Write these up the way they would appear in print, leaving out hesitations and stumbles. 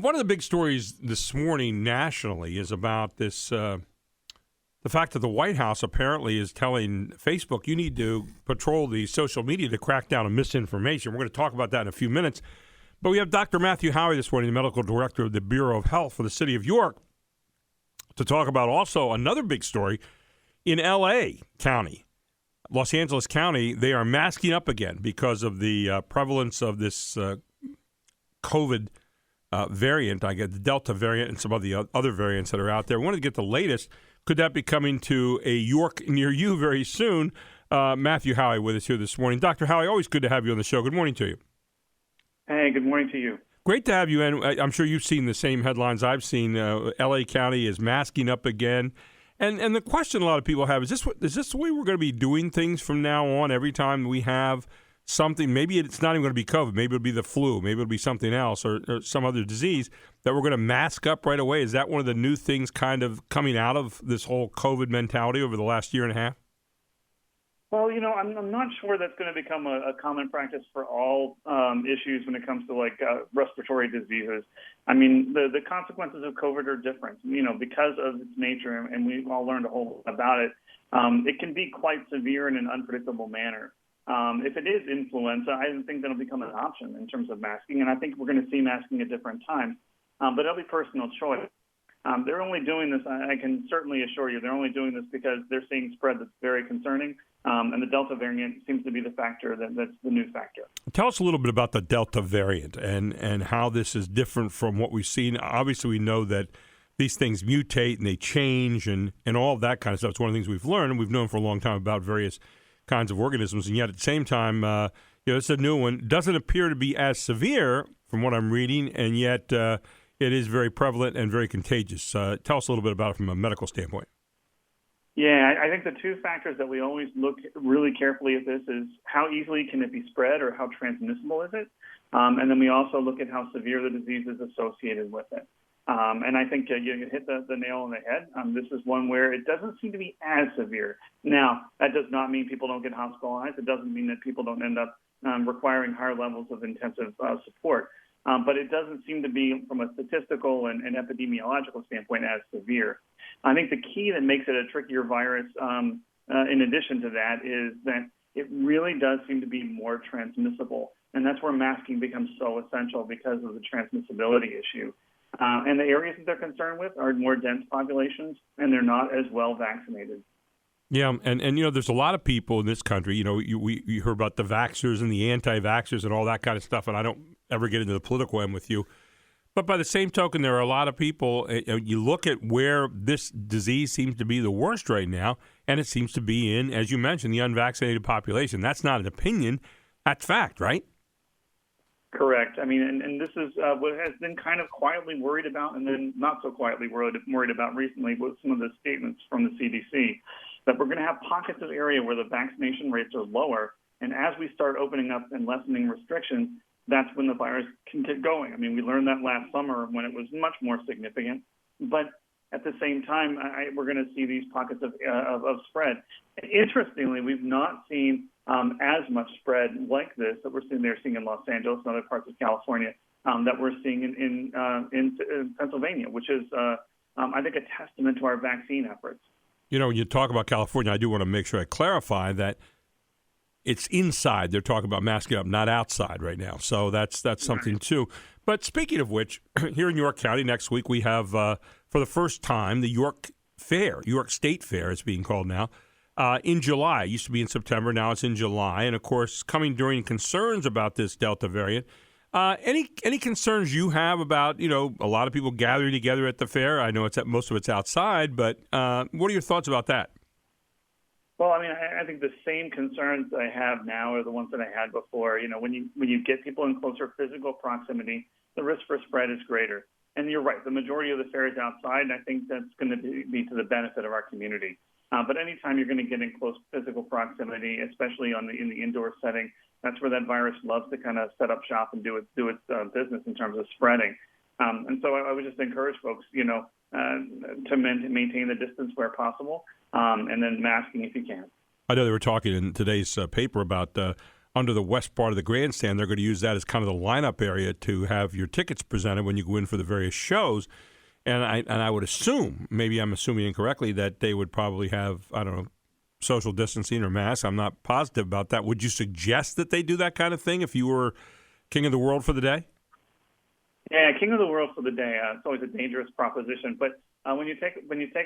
one of the big stories this morning nationally is about this, the fact that the White House apparently is telling Facebook, you need to patrol the social media to crack down on misinformation. We're going to talk about that in a few minutes. But we have Dr. Matthew Howie this morning, the medical director of the Bureau of Health for the city of York, to talk about also another big story in L.A. County. Los Angeles County, they are masking up again because of the prevalence of this COVID variant. I get the Delta variant and some of the other variants that are out there. I wanted to get the latest. Could that be coming to a York near you very soon? Matthew Howie with us here this morning. Dr. Howie, always good to have you on the show. Good morning to you. Hey, good morning to you. Great to have you. And I'm sure you've seen the same headlines I've seen. L.A. County is masking up again. And the question a lot of people have is this the way we're going to be doing things from now on? Every time we have something, maybe it's not even going to be COVID, maybe it'll be the flu, maybe it'll be something else or some other disease that we're going to mask up right away. Is that one of the new things kind of coming out of this whole COVID mentality over the last year and a half? Well, I'm not sure that's going to become a common practice for all issues when it comes to respiratory diseases. I mean, the consequences of COVID are different, because of its nature, and we've all learned a whole lot about it. It can be quite severe in an unpredictable manner. If it is influenza, I don't think that'll become an option in terms of masking, and I think we're going to see masking at different times. But it'll be personal choice. They're only doing this, I can certainly assure you, they're only doing this because they're seeing spread that's very concerning, and the Delta variant seems to be the factor that's the new factor. Tell us a little bit about the Delta variant and how this is different from what we've seen. Obviously, we know that these things mutate and they change and all of that kind of stuff. It's one of the things we've learned, and we've known for a long time about various kinds of organisms, and yet at the same time, it's a new one. Doesn't appear to be as severe from what I'm reading, and yet it is very prevalent and very contagious. Tell us a little bit about it from a medical standpoint. Yeah, I think the two factors that we always look really carefully at this is how easily can it be spread or how transmissible is it? And then we also look at how severe the disease is associated with it. And I think you hit the nail on the head. This is one where it doesn't seem to be as severe. Now, that does not mean people don't get hospitalized. It doesn't mean that people don't end up requiring higher levels of intensive support. But it doesn't seem to be, from a statistical and epidemiological standpoint, as severe. I think the key that makes it a trickier virus, in addition to that, is that it really does seem to be more transmissible. And that's where masking becomes so essential because of the transmissibility issue. And the areas that they're concerned with are more dense populations, and they're not as well vaccinated. Yeah, and there's a lot of people in this country, we heard about the vaxxers and the anti-vaxxers and all that kind of stuff, and I don't ever get into the political end with you. But by the same token, there are a lot of people, you look at where this disease seems to be the worst right now, and it seems to be in, as you mentioned, the unvaccinated population. That's not an opinion, that's fact, right? Correct. I mean, and this is what has been kind of quietly worried about and then not so quietly worried about recently with some of the statements from the CDC, that we're going to have pockets of area where the vaccination rates are lower. And as we start opening up and lessening restrictions, that's when the virus can get going. I mean, we learned that last summer when it was much more significant. But at the same time, we're going to see these pockets of spread. Interestingly, we've not seen as much spread like this that they're seeing in Los Angeles and other parts of California that we're seeing in Pennsylvania, which is, I think, a testament to our vaccine efforts. When you talk about California, I do want to make sure I clarify that it's inside. They're talking about masking up, not outside right now. So that's something, too. But speaking of which, here in York County next week, we have, for the first time, the York State Fair is being called now, in July. It used to be in September. Now it's in July. And, of course, coming during concerns about this Delta variant. Any concerns you have about, a lot of people gathering together at the fair? I know most of it's outside, but what are your thoughts about that? Well, I mean, I think the same concerns I have now are the ones that I had before. When you get people in closer physical proximity, the risk for spread is greater. And you're right, the majority of the fair is outside, and I think that's going to be to the benefit of our community. But anytime you're going to get in close physical proximity, especially in the indoor setting, that's where that virus loves to kind of set up shop and do its business in terms of spreading. And so I would just encourage folks, to maintain the distance where possible, and then masking if you can. I know they were talking in today's paper about under the west part of the grandstand. They're going to use that as kind of the lineup area to have your tickets presented when you go in for the various shows. And I would assume, maybe I'm assuming incorrectly, that they would probably have, I don't know, social distancing or masks. I'm not positive about that. Would you suggest that they do that kind of thing if you were king of the world for the day? Yeah, king of the world for the day. It's always a dangerous proposition. But when you take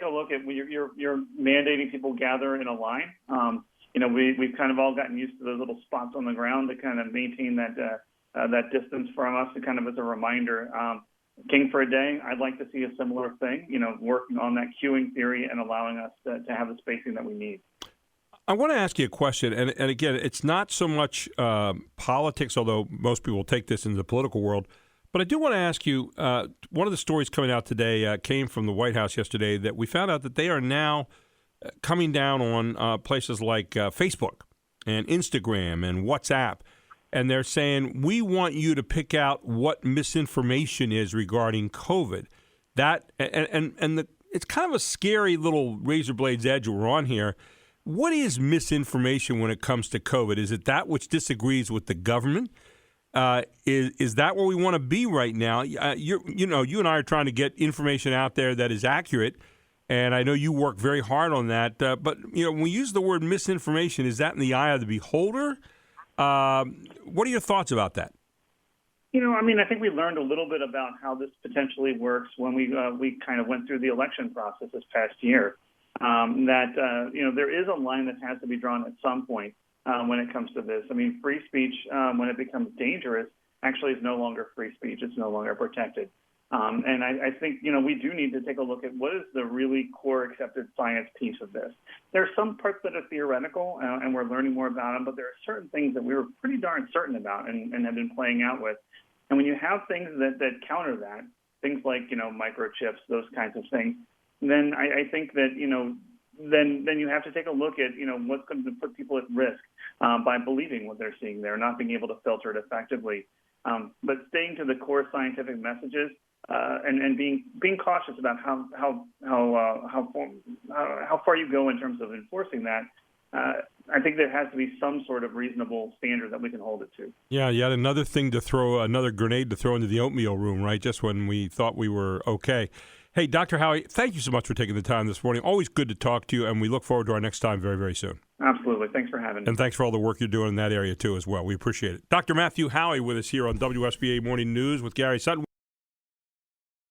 a look at when you're mandating people gather in a line, we've kind of all gotten used to those little spots on the ground to kind of maintain that distance from us, and kind of as a reminder. King for a day, I'd like to see a similar thing, working on that queuing theory and allowing us to have the spacing that we need. I want to ask you a question, and again, it's not so much politics, although most people take this into the political world, but I do want to ask you, one of the stories coming out today came from the White House yesterday, that we found out that they are now coming down on places like Facebook and Instagram and WhatsApp. And they're saying, we want you to pick out what misinformation is regarding COVID. That it's kind of a scary little razor blade's edge we're on here. What is misinformation when it comes to COVID? Is it that which disagrees with the government? Is that where we want to be right now? You and I are trying to get information out there that is accurate, and I know you work very hard on that. But when we use the word misinformation, is that in the eye of the beholder? What are your thoughts about that? I think we learned a little bit about how this potentially works when we kind of went through the election process this past year. There is a line that has to be drawn at some point when it comes to this. I mean, free speech, when it becomes dangerous, actually is no longer free speech. It's no longer protected. And I think, we do need to take a look at what is the really core accepted science piece of this. There are some parts that are theoretical, and we're learning more about them, but there are certain things that we were pretty darn certain about and have been playing out with. And when you have things that counter that, things like, microchips, those kinds of things, then I think that, then you have to take a look at, what's going to put people at risk by believing what they're seeing there, not being able to filter it effectively. But staying to the core scientific messages, and being cautious about how far you go in terms of enforcing that. I think there has to be some sort of reasonable standard that we can hold it to. Yeah, you had another grenade to throw into the oatmeal room, right? Just when we thought we were okay. Hey, Dr. Howie, thank you so much for taking the time this morning. Always good to talk to you, and we look forward to our next time very, very soon. Absolutely. Thanks for having me. And thanks for all the work you're doing in that area, too, as well. We appreciate it. Dr. Matthew Howie with us here on WSBA Morning News with Gary Sutton.